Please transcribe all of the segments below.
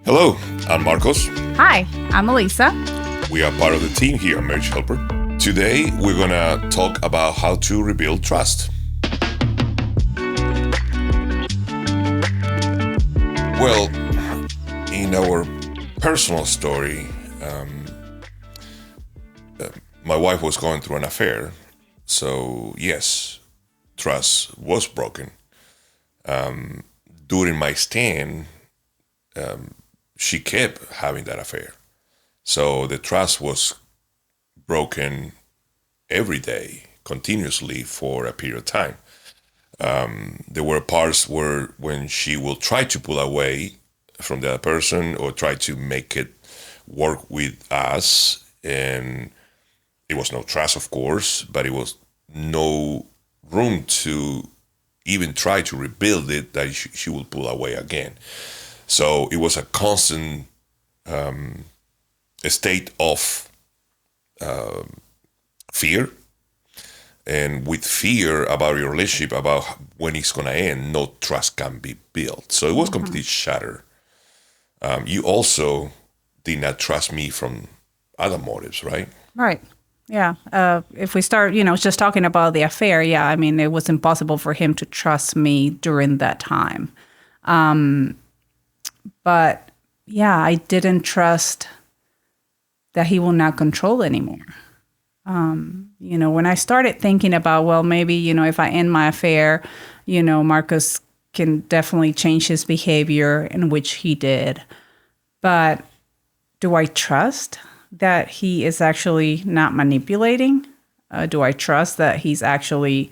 Hello, I'm Marcos. Hi, I'm Elisa. We are part of the team here at Marriage Helper. Today, we're going to talk about how to rebuild trust. Well, in our personal story, my wife was going through an affair. So, yes, trust was broken. During my stand, she kept having that affair. So the trust was broken every day, continuously for a period of time. There were parts where when she will try to pull away from the other person or try to make it work with us, and it was no trust, of course, but it was no room to even try to rebuild it, that she will pull away again. So it was a constant state of fear, and with fear about your relationship, about when it's going to end, no trust can be built. So it was completely shattered. You also did not trust me from other motives, right? Right. Yeah. If we start, just talking about the affair, yeah, I mean, it was impossible for him to trust me during that time. But yeah, I didn't trust that he will not control anymore. When I started thinking about, well, maybe, if I end my affair, Marcus can definitely change his behavior, in which he did. But do I trust that he is actually not manipulating? Do I trust that he's actually,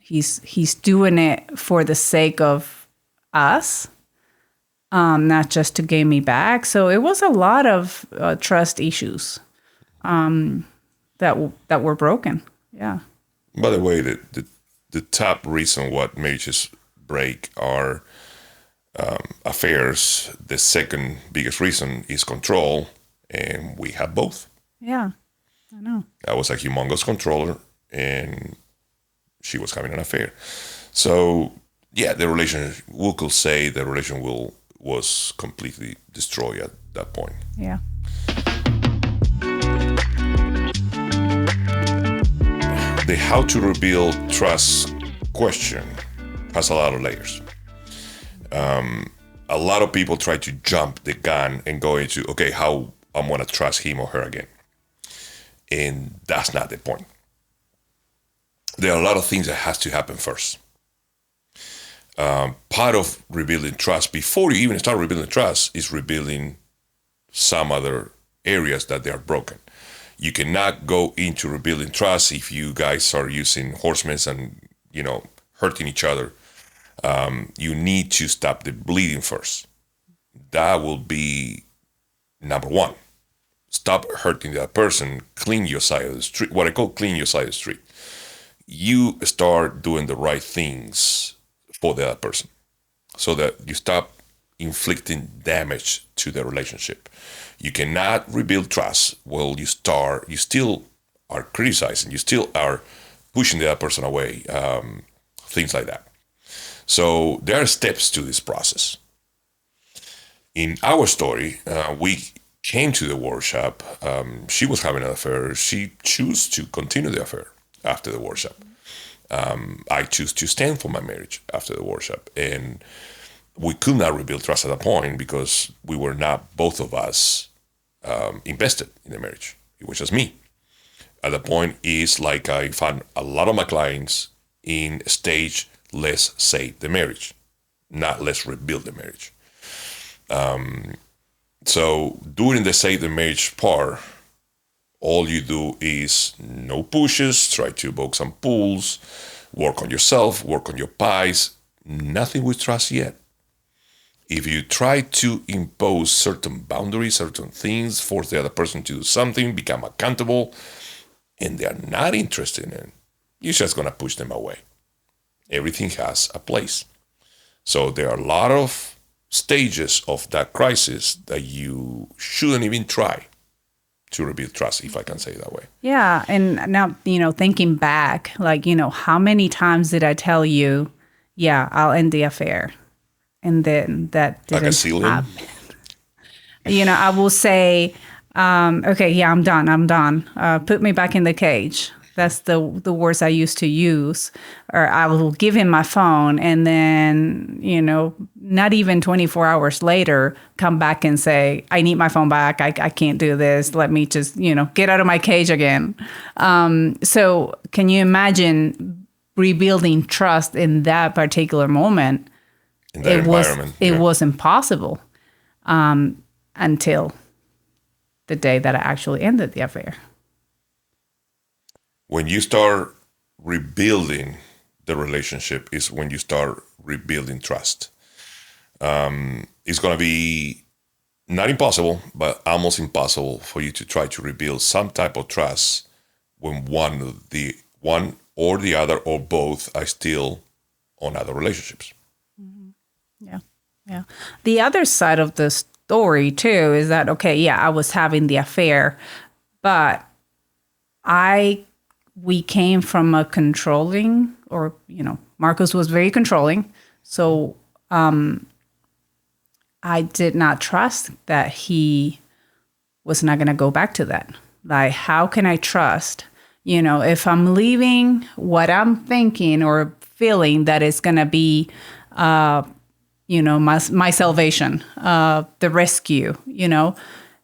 he's doing it for the sake of us, not just to gain me back? So it was a lot of trust issues that were broken. Yeah. By the way, the top reason what marriages break are affairs. The second biggest reason is control, and we have both. Yeah, I know. I was a humongous controller, and she was having an affair. So yeah, the relation, we could say the relation was completely destroyed at that point. Yeah. The how to rebuild trust question has a lot of layers. A lot of people try to jump the gun and go into, okay, how I'm going to trust him or her again. And that's not the point. There are a lot of things that has to happen first. Part of rebuilding trust, before you even start rebuilding trust, is rebuilding some other areas that they are broken. You cannot go into rebuilding trust if you guys are using horsemen and, hurting each other. You need to stop the bleeding first. That will be number one. Stop hurting that person. Clean your side of the street. What I call clean your side of the street. You start doing the right things for the other person, so that you stop inflicting damage to the relationship. You cannot rebuild trust while you still are criticizing, you still are pushing the other person away, things like that. So there are steps to this process. In our story, we came to the workshop. She was having an affair. She chose to continue the affair after the workshop. I choose to stand for my marriage after the workshop. And we could not rebuild trust at that point because we were not, both of us, invested in the marriage. It was just me. At that point, it's like I found a lot of my clients in stage, let's save the marriage, not let's rebuild the marriage. So during the save the marriage part, all you do is no pushes, try to evoke some pulls, work on yourself, work on your pies, nothing with trust yet. If you try to impose certain boundaries, certain things, force the other person to do something, become accountable, and they're not interested in it, you're just going to push them away. Everything has a place. So there are a lot of stages of that crisis that you shouldn't even try to rebuild trust, if I can say it that way. Yeah. And now, thinking back, how many times did I tell you, yeah, I'll end the affair? and then that Like a didn't ceiling? happen. I will say, okay, yeah, I'm done. Put me back in the cage. That's the words I used to use. Or I will give him my phone, and then, not even 24 hours later, come back and say, I need my phone back. I can't do this. Let me just, get out of my cage again. So can you imagine rebuilding trust in that particular moment? In that environment. It was impossible until the day that I actually ended the affair. When you start rebuilding the relationship is when you start rebuilding trust. It's going to be not impossible, but almost impossible for you to try to rebuild some type of trust when one or the other or both are still on other relationships. Yeah. Yeah. The other side of the story too is that, okay, yeah, I was having the affair, but we came from a controlling, or, Marcos was very controlling. So I did not trust that he was not going to go back to that. Like, how can I trust, if I'm leaving what I'm thinking or feeling that it's going to be, my salvation, the rescue,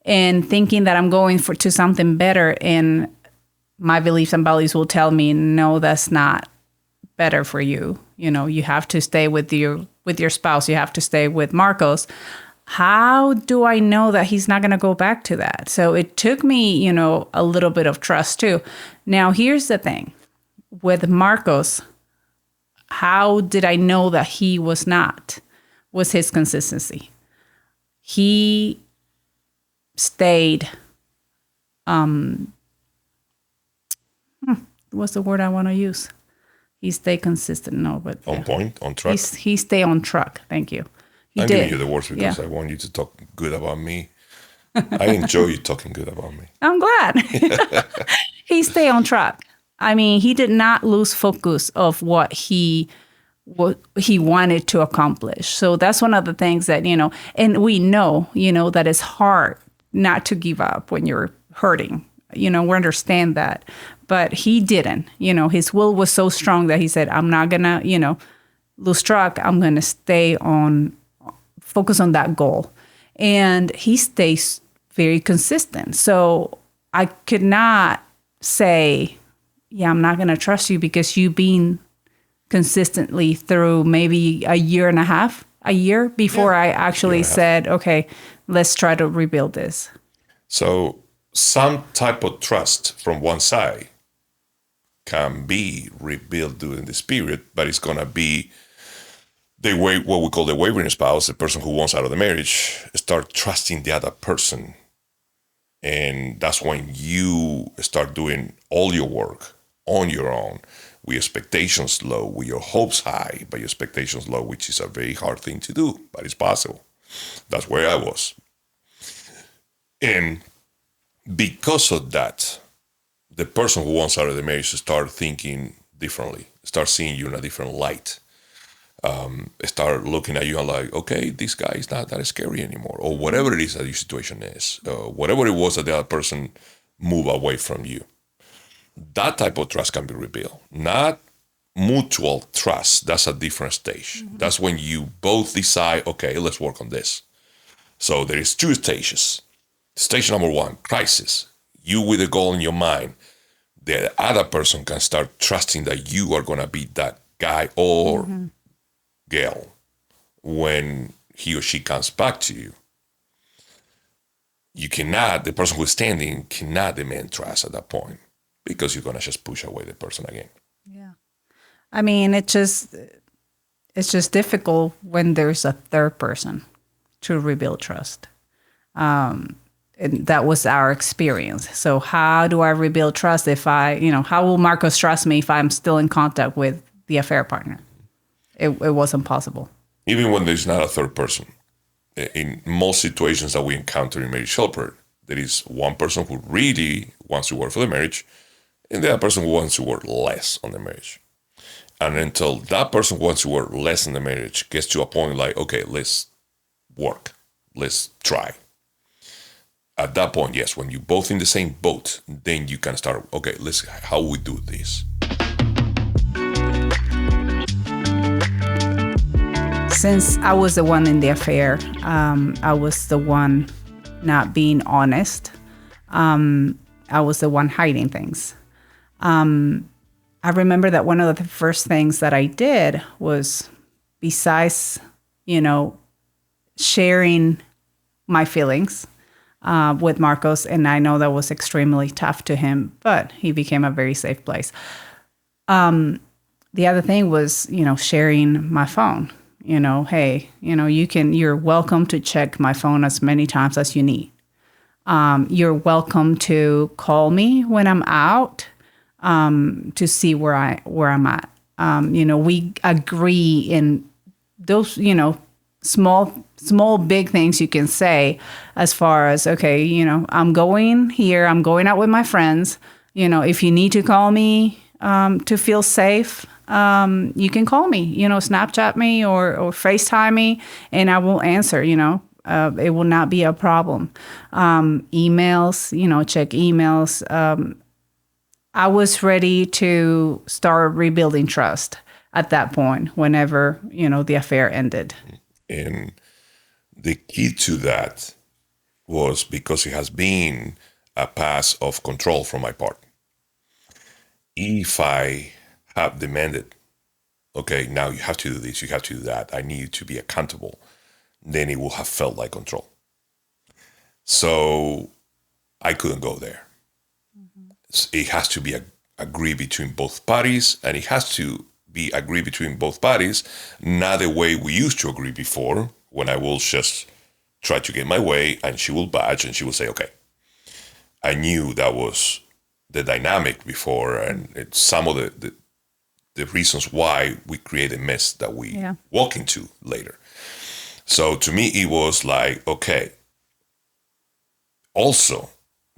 and thinking that I'm going to something better, and my beliefs and values will tell me, no, that's not better for you. You have to stay with your spouse. You have to stay with Marcos. How do I know that he's not going to go back to that? So it took me, a little bit of trust too. Now, here's the thing with Marcos. How did I know that he was not? Was his consistency. He stayed, what's the word I want to use? He stayed consistent. No, but on point, on track. He stayed on track. Thank you. I'm giving you the words because I want you to talk good about me. I enjoy you talking good about me. I'm glad. He stayed on track. I mean, he did not lose focus of what he wanted to accomplish. So that's one of the things that, and we know, that it's hard not to give up when you're hurting. We understand that. But he didn't. His will was so strong that he said, I'm not going to, lose track. I'm going to focus on that goal. And he stays very consistent. So I could not say, yeah, I'm not going to trust you because you've been consistently through maybe a year before I actually said, okay, let's try to rebuild this. So some type of trust from one side can be rebuilt during this period, but it's going to be what we call the wavering spouse, the person who wants out of the marriage, start trusting the other person. And that's when you start doing all your work on your own, with your expectations low, with your hopes high, but your expectations low, which is a very hard thing to do, but it's possible. That's where I was. And because of that, the person who wants out of the marriage start thinking differently, start seeing you in a different light. Start looking at you and like, okay, this guy is not that scary anymore, or whatever it is that your situation is, whatever it was that the other person move away from you. That type of trust can be rebuilt. Not mutual trust. That's a different stage. Mm-hmm. That's when you both decide, okay, let's work on this. So there is two stages. Stage number one, crisis. You with a goal in your mind. The other person can start trusting that you are going to be that guy or girl when he or she comes back to you. The person who's standing cannot demand trust at that point because you're going to just push away the person again. Yeah. I mean, it's just difficult when there's a third person to rebuild trust. And that was our experience. So how do I rebuild trust if how will Marcos trust me if I'm still in contact with the affair partner? It wasn't possible. Even when there's not a third person. In most situations that we encounter in Marriage Helper, there is one person who really wants to work for the marriage and the other person who wants to work less on the marriage. And until that person wants to work less in the marriage gets to a point like, okay, let's work, let's try. At that point, yes, when you're both in the same boat, then you can start, okay, let's, how we do this. Since I was the one in the affair, I was the one not being honest. I was the one hiding things. I remember that one of the first things that I did was, besides, sharing my feelings with Marcos, and I know that was extremely tough to him, but he became a very safe place. The other thing was, sharing my phone. Hey, you're welcome to check my phone as many times as you need. You're welcome to call me when I'm out to see where I'm at. We agree in those, small, big things you can say as far as, okay, I'm going here, I'm going out with my friends. If you need to call me to feel safe, you can call me, Snapchat me or FaceTime me, and I will answer, it will not be a problem. Emails, check emails. I was ready to start rebuilding trust at that point, whenever, the affair ended. And the key to that was because it has been a pass of control from my part. If I have demanded, okay, now you have to do this, you have to do that, I need you to be accountable, then it will have felt like control. So I couldn't go there. It has to be agreed between both parties, and it has to be agreed between both parties, not the way we used to agree before, when I will just try to get my way and she will badge and she will say, okay. I knew that was the dynamic before, and it's some of the reasons why we create a mess that we walk into later. So to me, it was like, okay, also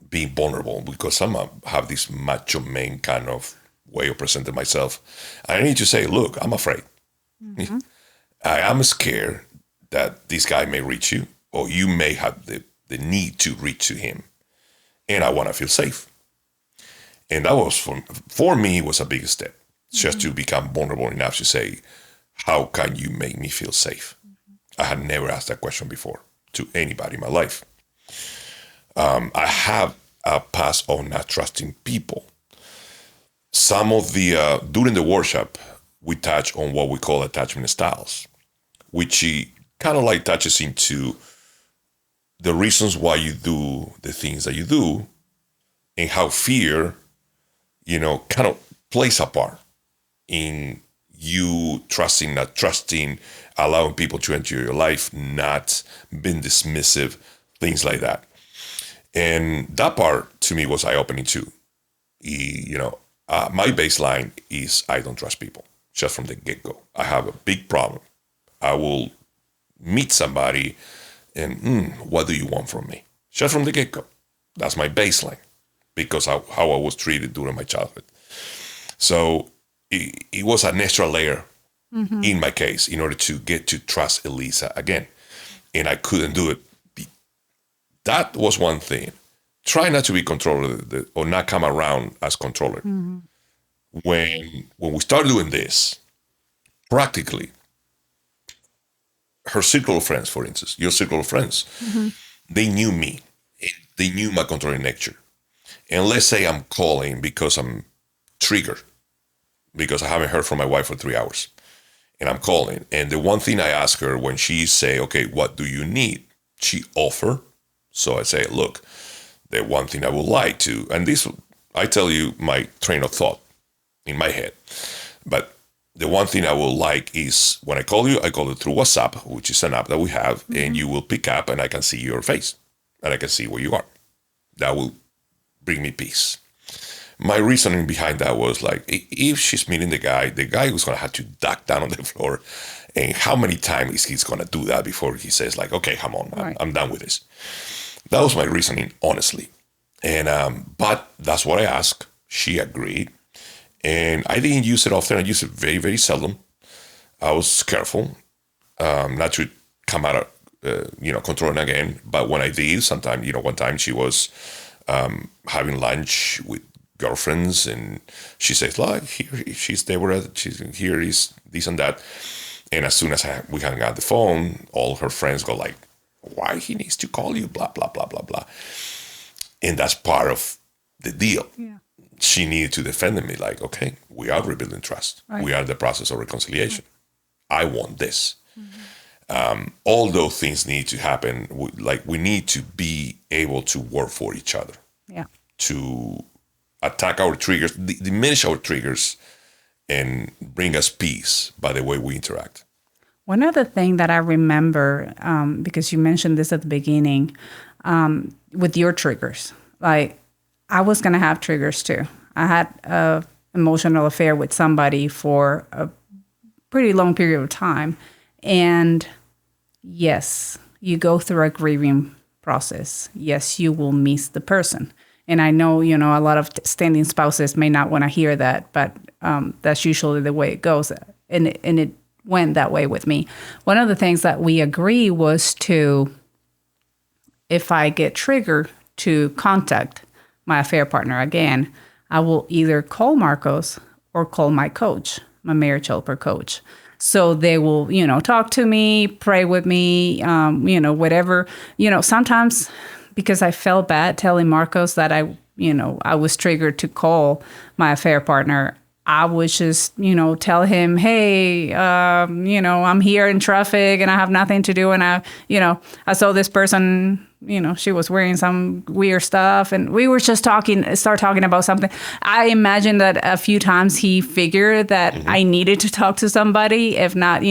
being vulnerable, because have this macho man kind of way of presenting myself. I need to say, look, I'm afraid. Mm-hmm. I am scared that this guy may reach you, or you may have the need to reach to him. And I want to feel safe. And that was, for me, was a big step. Just to become vulnerable enough to say, how can you make me feel safe? I had never asked that question before to anybody in my life. I have a past of not trusting people. Some of during the workshop, we touch on what we call attachment styles, which kind of like touches into the reasons why you do the things that you do, and how fear, kind of plays a part in you trusting, not trusting, allowing people to enter your life, not being dismissive, things like that. And that part to me was eye-opening too. My baseline is I don't trust people, just from the get-go. I have a big problem. I will meet somebody and what do you want from me? Just from the get-go. That's my baseline, because how I was treated during my childhood. So it was an extra layer in my case in order to get to trust Elisa again. And I couldn't do it. That was one thing. Try not to be controller, or not come around as controller. Mm-hmm. When we started doing this, practically, her circle of friends, for instance, your circle of friends, they knew me. They knew my controlling nature. And let's say I'm calling because I'm triggered, because I haven't heard from my wife for 3 hours. And I'm calling. And the one thing I ask her when she say, okay, what do you need? She offer. So I say, look, the one thing I would like to, and this, I tell you my train of thought in my head. But the one thing I would like is when I call you through WhatsApp, which is an app that we have, and you will pick up and I can see your face and I can see where you are. That will bring me peace. My reasoning behind that was like, if she's meeting the guy who's going to have to duck down on the floor, and how many times he's going to do that before he says like, okay, come on, right. I'm done with this. That was my reasoning, honestly. And but that's what I asked. She agreed. And I didn't use it often. I used it very, very seldom. I was careful not to come out of, controlling again. But when I did, sometimes, one time she was having lunch with girlfriends, and she says, "Look, here she's Deborah. She's here is this and that." And as soon as we hung out the phone, all her friends go like, "Why he needs to call you?" Blah blah blah blah blah. And that's part of the deal. Yeah. She needed to defend me, like, okay, we are rebuilding trust. Right. We are in the process of reconciliation. I want this. All those things need to happen. We need to be able to work for each other, Yeah. to attack our triggers, diminish our triggers, and bring us peace by the way we interact. One other thing that I remember, because you mentioned this at the beginning, with your triggers, like I was going to have triggers too. I had a emotional affair with somebody for a pretty long period of time. And yes, you go through a grieving process. Yes, you will miss the person. And I know, a lot of standing spouses may not want to hear that, but that's usually the way it goes. And it went that way with me. One of the things that we agree was to, if I get triggered, to contact my affair partner again, I will either call Marcos or call my coach, my marriage helper coach. So they will, talk to me, pray with me, whatever. Sometimes because I felt bad telling Marcos that I was triggered to call my affair partner, I would just, tell him, hey, I'm here in traffic and I have nothing to do. And I saw this person, she was wearing some weird stuff and we were just start talking about something. I imagine that a few times he figured that I needed to talk to somebody, if not,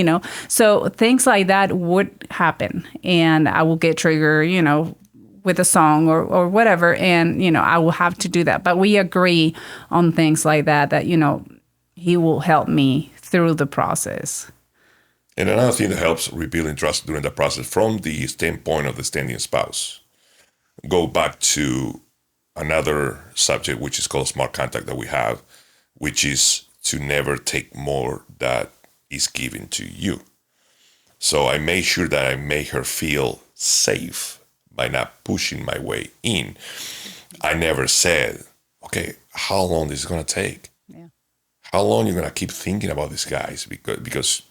so things like that would happen and I will get triggered, with a song or whatever. And, I will have to do that. But we agree on things like that, he will help me through the process. And another thing that helps rebuilding trust during the process from the standpoint of the standing spouse, go back to another subject, which is called smart contact that we have, which is to never take more that is given to you. So I made sure that I made her feel safe by not pushing my way in. I never said, okay, how long is it going to take? Yeah. How long are you going to keep thinking about these guys? Because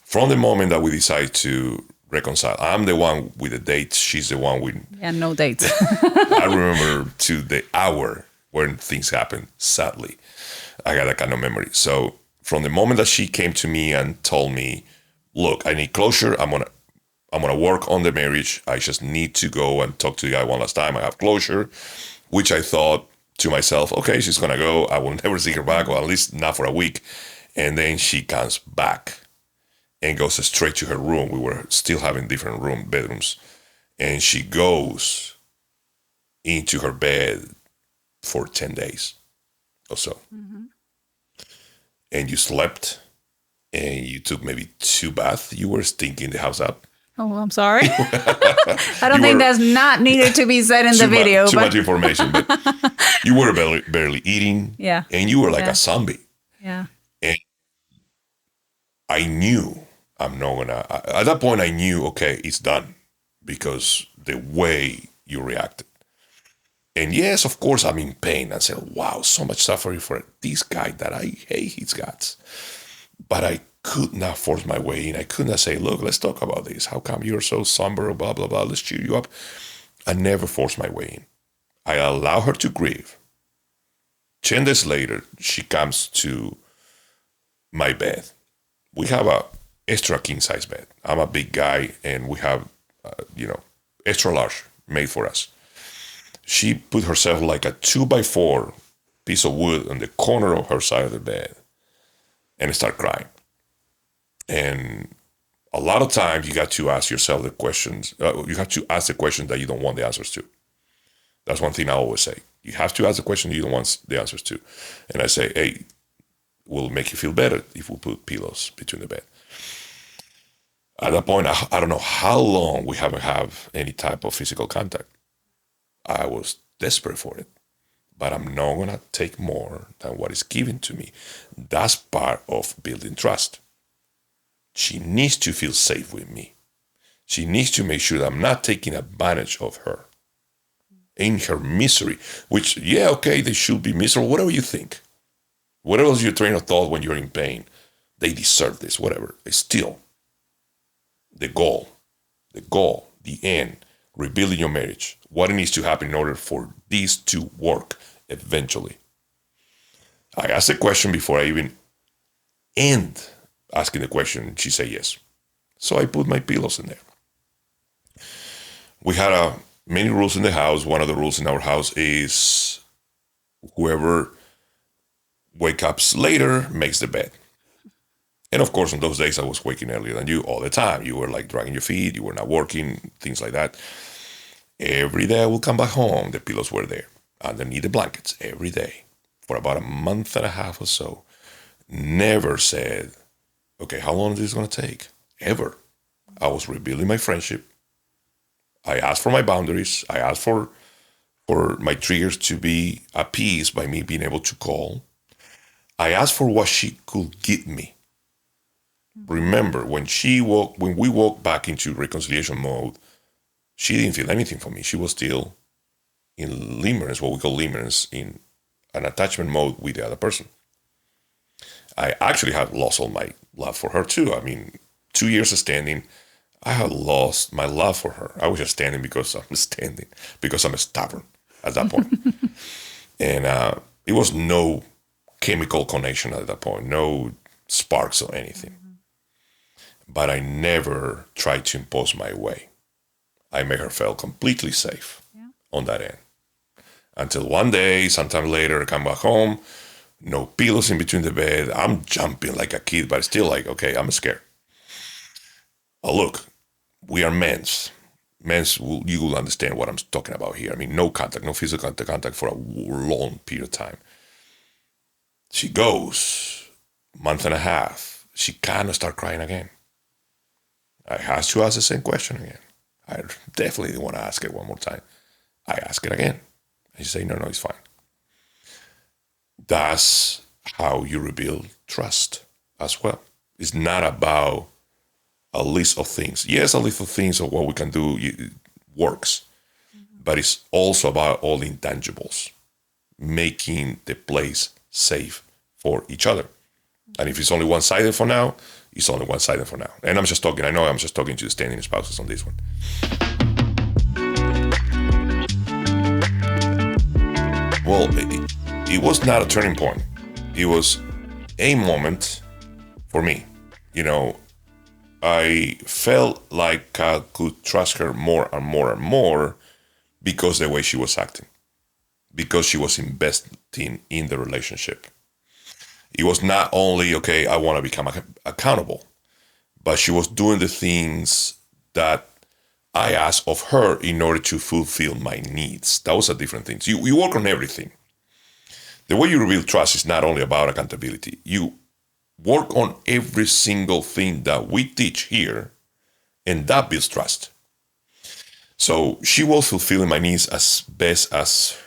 from the moment that we decide to reconcile, I'm the one with the dates, she's the one with... Yeah, no dates. I remember to the hour when things happen, sadly. I got that kind of memory. So from the moment that she came to me and told me, look, I need closure, I'm gonna work on the marriage. I just need to go and talk to the guy one last time. I have closure, which I thought to myself, okay, she's gonna go. I will never see her back, or at least not for a week. And then she comes back and goes straight to her room. We were still having different bedrooms. And she goes into her bed for 10 days or so. Mm-hmm. And you slept and you took maybe 2 baths. You were stinking the house up. Oh, I'm sorry. I don't think that's not needed to be said in the video. Too much information. But you were barely eating. Yeah. And you were like a zombie. Yeah. And I knew I'm not gonna... At that point, I knew, okay, it's done. Because the way you reacted. And yes, of course, I'm in pain. I said, wow, so much suffering for this guy that I hate his guts. But I could not force my way in. I could not say, look, let's talk about this. How come you're so somber, blah, blah, blah. Let's cheer you up. I never forced my way in. I allow her to grieve. 10 days later, she comes to my bed. We have a extra king size bed. I'm a big guy and we have, extra large made for us. She put herself like a 2x4 piece of wood on the corner of her side of the bed and start crying. And a lot of times you got to ask yourself the questions. You have to ask the questions that you don't want the answers to. That's one thing I always say. You have to ask the question you don't want the answers to. And I say, hey, will it make you feel better if we put pillows between the bed? At that point, I don't know how long we haven't had any type of physical contact. I was desperate for it. but I'm not going to take more than what is given to me. That's part of building trust. She needs to feel safe with me. She needs to make sure that I'm not taking advantage of her in her misery, which, yeah, okay, they should be miserable, whatever you think. Whatever is your train of thought when you're in pain, they deserve this, whatever. It's still the goal, the end, rebuilding your marriage, what needs to happen in order for this to work eventually. I asked a question before I even end asking the question. She said yes. So I put my pillows in there. We had many rules in the house. One of the rules in our house is whoever wakes up later makes the bed. And of course, in those days, I was waking earlier than you all the time. You were like dragging your feet, you were not working, things like that. Every day I would come back home, the pillows were there underneath the blankets every day for about a month and a half or so. Never said, okay, how long is this going to take? Ever. I was rebuilding my friendship. I asked for my boundaries. I asked for my triggers to be appeased by me being able to call. I asked for what she could give me. Remember, when we walked back into reconciliation mode, she didn't feel anything for me. She was still in limerence, what we call limerence, in an attachment mode with the other person. I actually had lost all my love for her too. I mean, 2 years of standing, I had lost my love for her. I was just standing because I'm stubborn at that point. And it was no chemical connection at that point, no sparks or anything. But I never tried to impose my way. I made her feel completely safe on that end. Until one day, sometime later, I come back home, no pillows in between the bed. I'm jumping like a kid, but still like, okay, I'm scared. Oh, look, we are men's. You will understand what I'm talking about here. I mean, no contact, no physical contact for a long period of time. She goes, month and a half, she kind of start crying again. I had to ask the same question again. I definitely didn't want to ask it one more time. I ask it again. And she say, no, it's fine. That's how you rebuild trust as well. It's not about a list of things. Yes, a list of things of what we can do works, but it's also about all the intangibles, making the place safe for each other. And if it's only one-sided for now, it's only one-sided for now. And I'm just talking to the standing spouses on this one. Well, it was not a turning point. It was a moment for me. You know, I felt like I could trust her more and more and more because the way she was acting, because she was investing in the relationship. It was not only, okay, I want to become accountable, but she was doing the things that I asked of her in order to fulfill my needs. That was a different thing. So you work on everything. The way you rebuild trust is not only about accountability. You work on every single thing that we teach here, and that builds trust. So she was fulfilling my needs as best as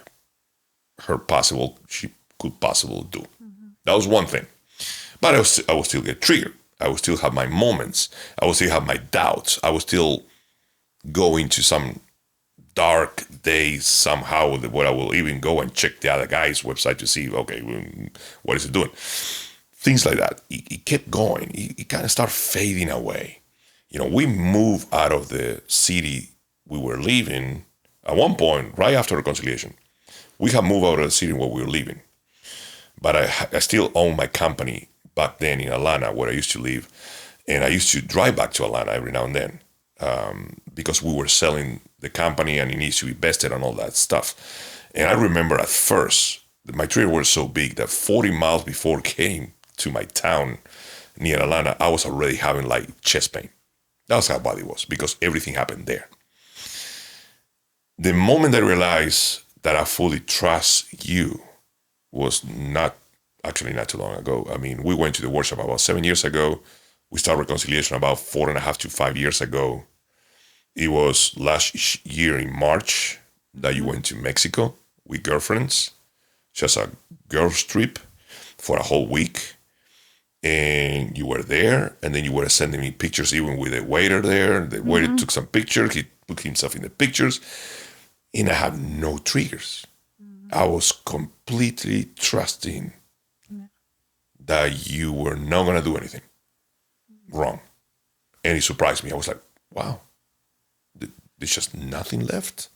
she could possibly do. That was one thing. But I would still get triggered. I would still have my moments. I would still have my doubts. I would still go into some dark days somehow where I will even go and check the other guy's website to see, okay, what is it doing? Things like that. It kept going. It kind of started fading away. You know, we moved out of the city we were living at one point, right after reconciliation. We had moved out of the city where we were living. But I still own my company back then in Atlanta, where I used to live. And I used to drive back to Atlanta every now and then because we were selling the company and it needs to be vested and all that stuff. And I remember at first, my trailer was so big that 40 miles before came to my town near Atlanta, I was already having like chest pain. That was how bad it was because everything happened there. The moment I realized that I fully trust you was not too long ago. I mean, we went to the workshop about 7 years ago. We started reconciliation about 4.5 to 5 years ago. It was last year in March that you went to Mexico with girlfriends. just a girls trip for a whole week. And you were there, and then you were sending me pictures even with the waiter there. The waiter took some pictures. He put himself in the pictures. And I had no triggers. I was completely trusting that you were not going to do anything wrong. And it surprised me. I was like, wow, there's just nothing left.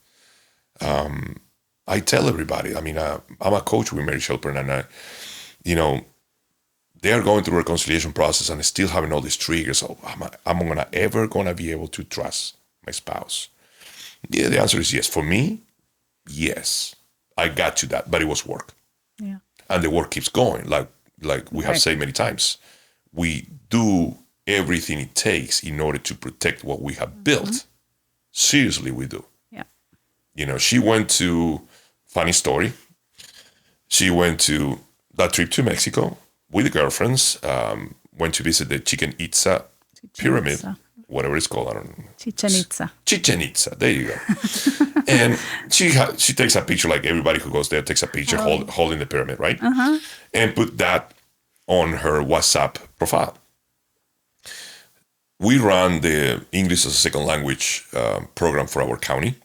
I tell everybody, I mean, I'm a coach with marriage helper, and they are going through a reconciliation process and still having all these triggers. So am I ever going to be able to trust my spouse? Yeah, the answer is yes. For me, yes. I got to that, but it was work. Yeah. And the work keeps going. Like we have said many times, we do everything it takes in order to protect what we have built. Seriously, we do. Yeah. She went to, funny story, she went to that trip to Mexico with the girlfriends, went to visit the Chichen Itza pyramid, whatever it's called. I don't know. Chichen Itza. Chichen Itza. There you go. And she takes a picture, like everybody who goes there takes a picture holding the pyramid, right? And put that on her WhatsApp profile. We run the English as a second language program for our county,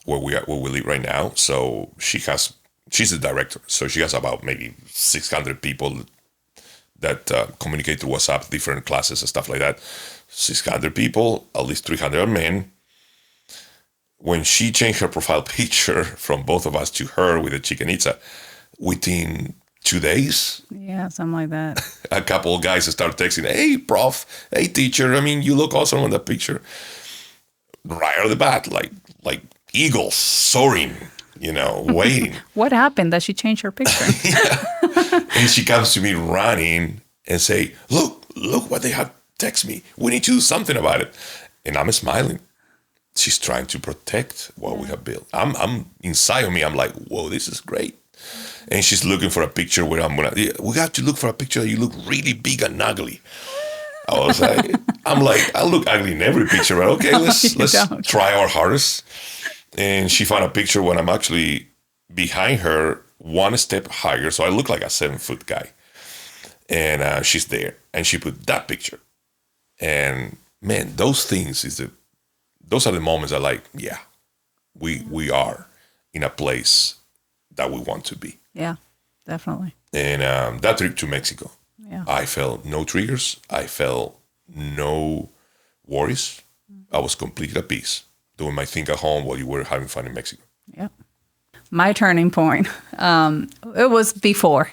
where we live right now. So she's the director. So she has about maybe 600 people that communicate through WhatsApp, different classes and stuff like that. 600 people, at least 300 are men. When she changed her profile picture from both of us to her with the Chichen Itza, within 2 days, yeah, something like that, a couple of guys start texting, hey, prof, hey, teacher, I mean, you look awesome on that picture. Right out of the bat, like eagles soaring, waiting. What happened that she changed her picture? And she comes to me running and say, look what they have text me. We need to do something about it. And I'm smiling. She's trying to protect what we have built. I'm inside of me. I'm like, whoa, this is great. And she's looking for a picture where we got to look for a picture. You look really big and ugly. I was like, I look ugly in every picture, but okay, let's try our hardest. And she found a picture when I'm actually behind her, one step higher. So I look like a 7-foot guy. And she's there. And she put that picture. And man, those are the moments that, like, yeah, we are in a place that we want to be. Yeah, definitely. And that trip to Mexico, I felt no triggers. I felt no worries. I was completely at peace, doing my thing at home while you were having fun in Mexico. Yeah. My turning point, it was before.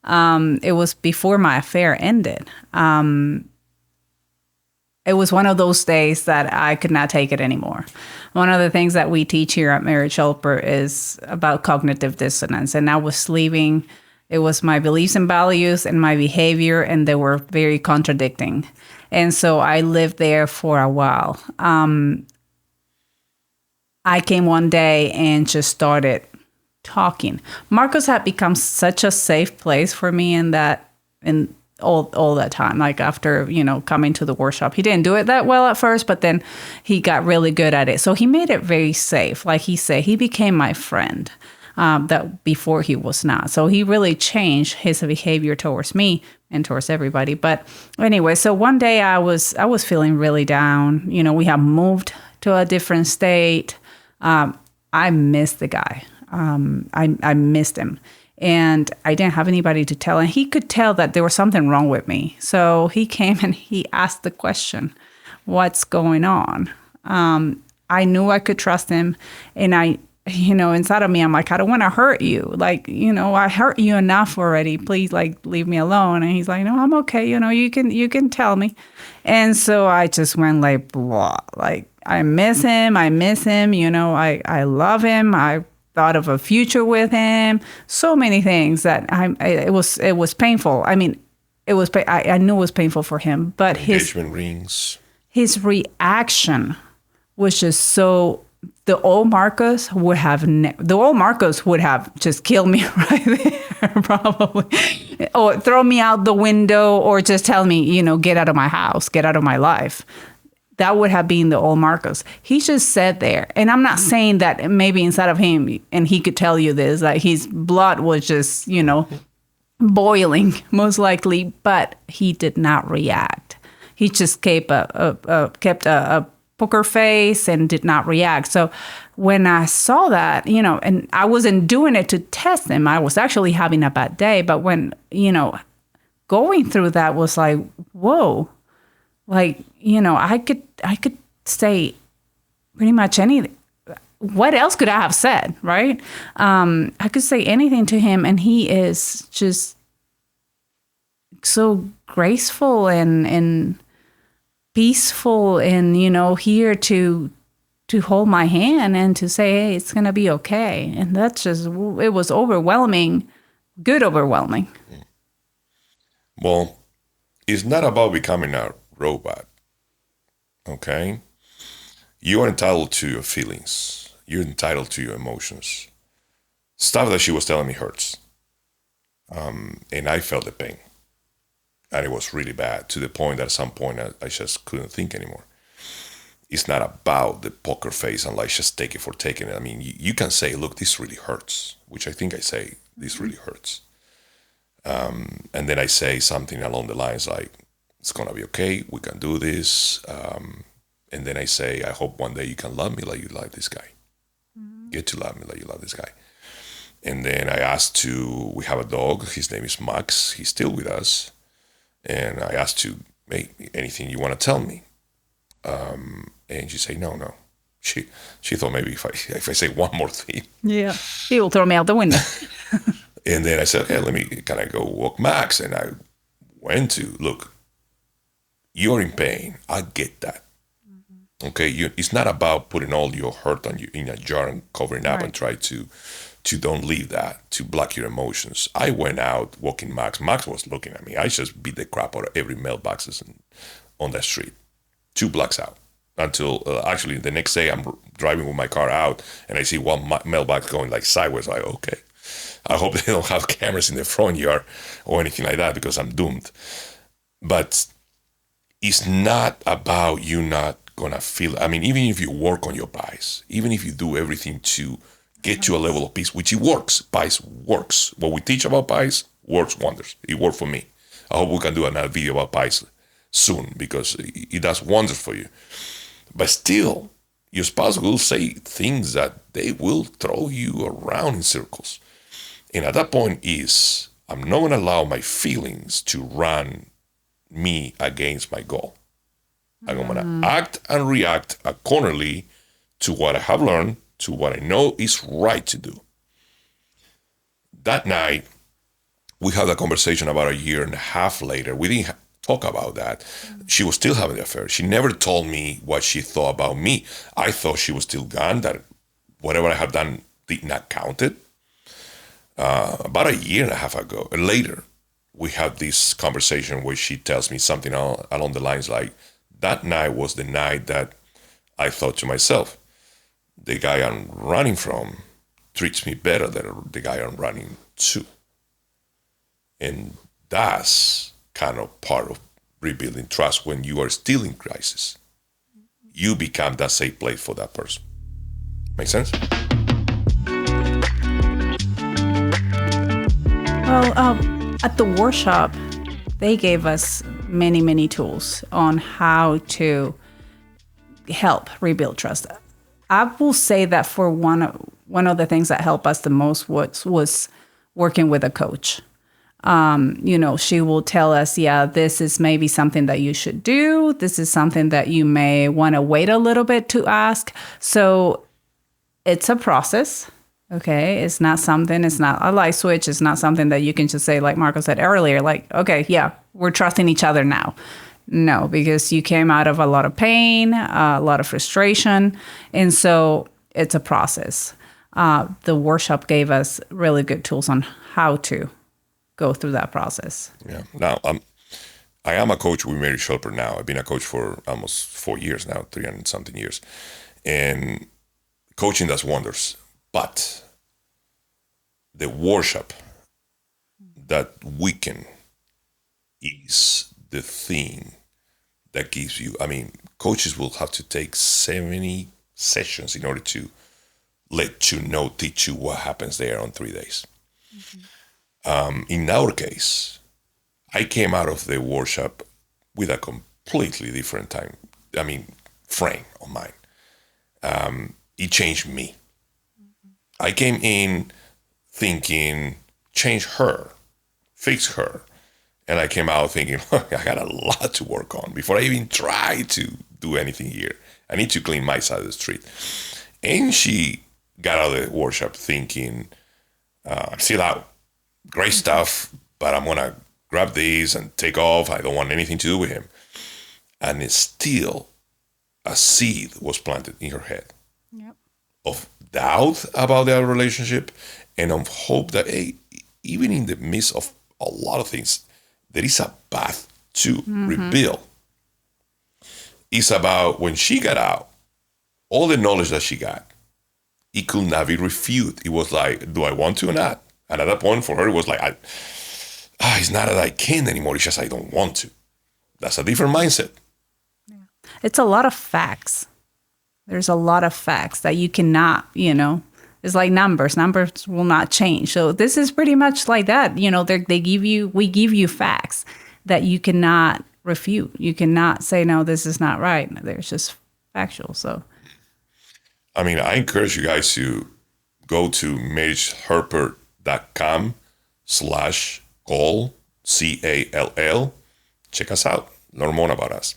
It was before my affair ended. It was one of those days that I could not take it anymore. One of the things that we teach here at Marriage Helper is about cognitive dissonance. And I was leaving. It was my beliefs and values and my behavior, and they were very contradicting. And so I lived there for a while. I came one day and just started talking. Marcos had become such a safe place for me in all that time. Like after, coming to the workshop, he didn't do it that well at first, but then he got really good at it. So he made it very safe. Like he said, he became my friend that before he was not. So he really changed his behavior towards me and towards everybody. But anyway, so one day I was feeling really down. We have moved to a different state. I missed the guy. I missed him. And I didn't have anybody to tell. And he could tell that there was something wrong with me. So he came and he asked the question, what's going on? I knew I could trust him. And inside of me, I'm like, I don't want to hurt you. Like, I hurt you enough already. Please, leave me alone. And he's like, no, I'm okay. You can tell me. And so I just went like, blah. Like, I miss him. I love him. I thought of a future with him. So many things that it was painful. I mean, I knew it was painful for him, but engagement rings. His reaction was just so. The old Marcos would have just killed me right there, probably, or throw me out the window, or just tell me, get out of my house, get out of my life. that would have been the old Marcos. He just sat there. And I'm not saying that maybe inside of him, and he could tell you this, like his blood was just, boiling, most likely, but he did not react. He just kept a poker face and did not react. So when I saw that, and I wasn't doing it to test him, I was actually having a bad day. But when, going through that was like, whoa, like, I could say pretty much anything. What else could I have said, right? I could say anything to him, and he is just so graceful and peaceful, and here to hold my hand and to say, hey, it's gonna be okay. And that's just, it was overwhelming, good overwhelming. Well, it's not about becoming a robot, okay? You are entitled to your feelings. You're entitled to your emotions. Stuff that she was telling me hurts. And I felt the pain. And it was really bad, to the point that at some point I just couldn't think anymore. It's not about the poker face and like just take it for taking it. I mean, you can say, look, this really hurts, which I think I say, this really hurts. And then I say something along the lines like, it's going to be okay, we can do this. And then I say, I hope one day you can love me like you love this guy. Get to love me like you love this guy. And then I asked we have a dog, his name is Max, he's still with us. And I asked to make anything you want to tell me. And she said, no. She thought maybe if I say one more thing. Yeah, he will throw me out the window. And then I said, okay, can I go walk Max? And I went to, look, you're in pain. I get that. Okay, it's not about putting all your hurt on you in a jar and covering up and try to don't leave that, to block your emotions. I went out walking Max. Max was looking at me. I just beat the crap out of every mailboxes on that street, 2 blocks out. Until actually the next day I'm driving with my car out and I see one mailbox going like sideways. Like, okay, I hope they don't have cameras in the front yard or anything like that because I'm doomed. But it's not about you not gonna feel. I mean, even if you work on your pies, even if you do everything to get to a level of peace, which it works, pies works. What we teach about pies works wonders. It worked for me. I hope we can do another video about pies soon because it does wonders for you. But still, your spouse will say things that they will throw you around in circles. And at that point I'm not going to allow my feelings to run me against my goal. I'm going to act and react accordingly to what I have learned, to what I know is right to do. That night, we had a conversation about a year and a half later. We didn't talk about that. She was still having the affair. She never told me what she thought about me. I thought she was still gone, that whatever I had done did not count it. About a year and a half ago, later, we had this conversation where she tells me something along the lines like, that night was the night that I thought to myself, the guy I'm running from treats me better than the guy I'm running to. And that's kind of part of rebuilding trust. When you are still in crisis, you become that safe place for that person. Make sense? Well, at the workshop, they gave us many, many tools on how to help rebuild trust. I will say that for one of the things that helped us the most was working with a coach. She will tell us, this is maybe something that you should do. This is something that you may want to wait a little bit to ask. So it's a process. Okay. It's not a light switch. It's not something that you can just say, like Marco said earlier, like, okay, yeah, we're trusting each other now. No, because you came out of a lot of pain, a lot of frustration. And so it's a process. The workshop gave us really good tools on how to go through that process. Yeah. Now, I am a coach with Mary Shelper now. I've been a coach for almost 4 years now, 300 something years. And coaching does wonders. But the worship that weekend is the thing that gives you, I mean, coaches will have to take 70 sessions in order to let you know, teach you what happens there on 3 days. In our case, I came out of the workshop with a completely different frame of mind. It changed me. I came in thinking, change her, fix her. And I came out thinking, I got a lot to work on before I even try to do anything here. I need to clean my side of the street. And she got out of the workshop thinking, I'm still out. Great stuff, but I'm going to grab these and take off. I don't want anything to do with him. And it's still a seed was planted in her head of doubt about their relationship and of hope that, hey, even in the midst of a lot of things, there is a path to rebuild. It's about when she got out, all the knowledge that she got, it could not be refuted. It was like, do I want to or not? And at that point for her, it was like, it's not that I can't anymore. It's just I don't want to. That's a different mindset. It's a lot of facts. There's a lot of facts that you cannot, it's like numbers. Numbers will not change. So this is pretty much like that. We give you facts that you cannot refute. You cannot say, no, this is not right. There's just factual. So, I mean, I encourage you guys to go to marriageherper.com/call, CALL. Check us out. Learn more about us.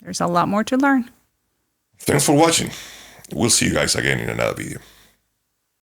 there's a lot more to learn. Thanks for watching. We'll see you guys again in another video.